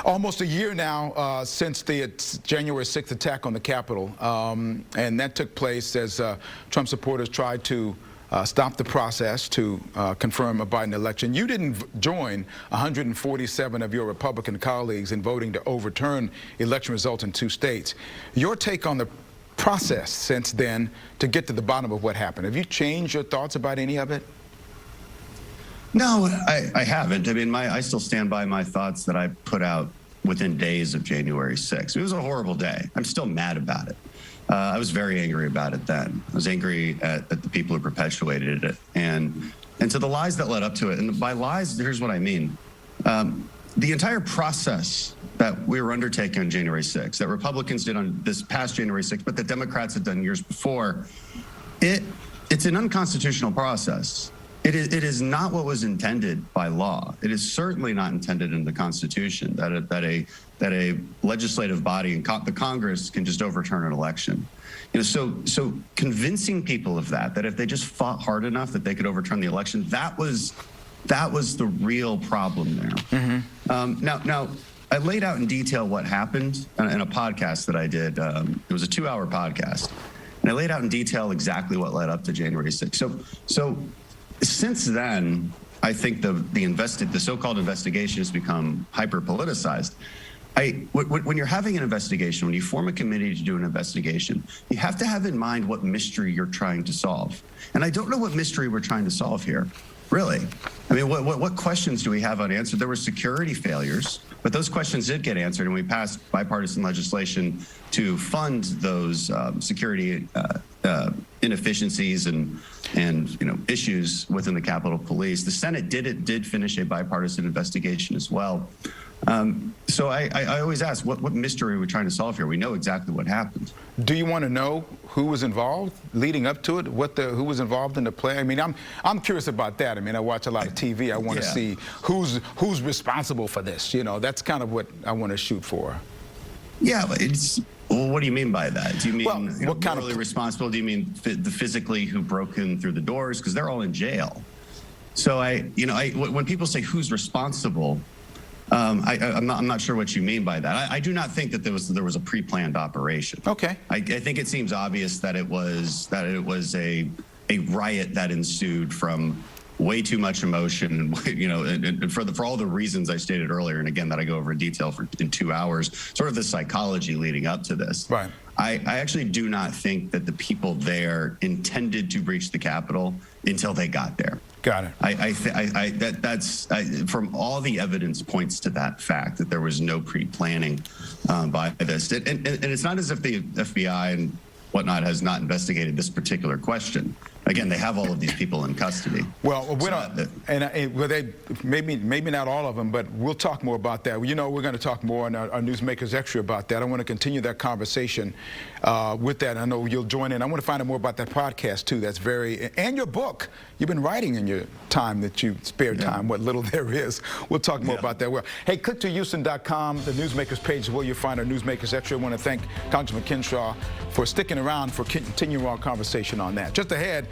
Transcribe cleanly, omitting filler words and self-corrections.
Almost a year now since the January 6th attack on the Capitol, and that took place as Trump supporters tried to stop the process to confirm a Biden election. You didn't join 147 of your Republican colleagues in voting to overturn election results in 2 states. Your take on the process since then to get to the bottom of what happened. Have you changed your thoughts about any of it? No, I haven't. I mean, I still stand by my thoughts that I put out within days of January 6th. It was a horrible day. I'm still mad about it. I was very angry about it then. I was angry at the people who perpetuated it and to the lies that led up to it. And by lies, here's what I mean. The entire process that we were undertaking on January 6th, that Republicans did on this past January 6th, but that Democrats had done years before, it's an unconstitutional process. It is not what was intended by law. It is certainly not intended in the Constitution that a legislative body and the Congress can just overturn an election. You know, so convincing people of that if they just fought hard enough that they could overturn the election, that was the real problem there. Mm-hmm. Now I laid out in detail what happened in a podcast that I did. It was a 2-hour podcast, and I laid out in detail exactly what led up to January 6th. So since then, I think the so-called investigation has become hyper-politicized. When you're having an investigation, when you form a committee to do an investigation, you have to have in mind what mystery you're trying to solve. And I don't know what mystery we're trying to solve here, really. I mean, what questions do we have unanswered? There were security failures, but those questions did get answered, and we passed bipartisan legislation to fund those security inefficiencies and issues within the Capitol Police. The Senate did finish a bipartisan investigation as well. So I always ask, what mystery are we trying to solve here? We know exactly what happened. Do you want to know who was involved leading up to it? Who was involved in the play? I mean, I'm curious about that. I mean, I watch a lot of TV. I want to see who's responsible for this. You know, that's kind of what I want to shoot for. Yeah, well, what do you mean by that? Do you mean what kind of responsible? Do you mean the physically who broke in through the doors? Because they're all in jail. So when people say who's responsible, I'm not sure what you mean by that. I do not think that there was a pre-planned operation. Okay. I think it seems obvious that it was a riot that ensued from way too much emotion, and for all the reasons I stated earlier, and again that I go over in detail in 2 hours, sort of the psychology leading up to this. Right. I actually do not think that the people there intended to breach the Capitol until they got there. Got it. That's from all the evidence points to that fact that there was no pre-planning by this, and it's not as if the FBI and whatnot has not investigated this particular question. Again, they have all of these people in custody. Well, maybe not all of them, but we'll talk more about that. You know, we're going to talk more in our Newsmakers Extra about that. I want to continue that conversation with that. I know you'll join in. I want to find out more about that podcast too. That's and your book. You've been writing in your time that you spared time, what little there is. We'll talk more about that. Well, hey, click to Houston.com, the Newsmakers page is where you'll find our Newsmakers Extra. I want to thank Congressman Crenshaw for sticking around for continuing our conversation on that. Just ahead,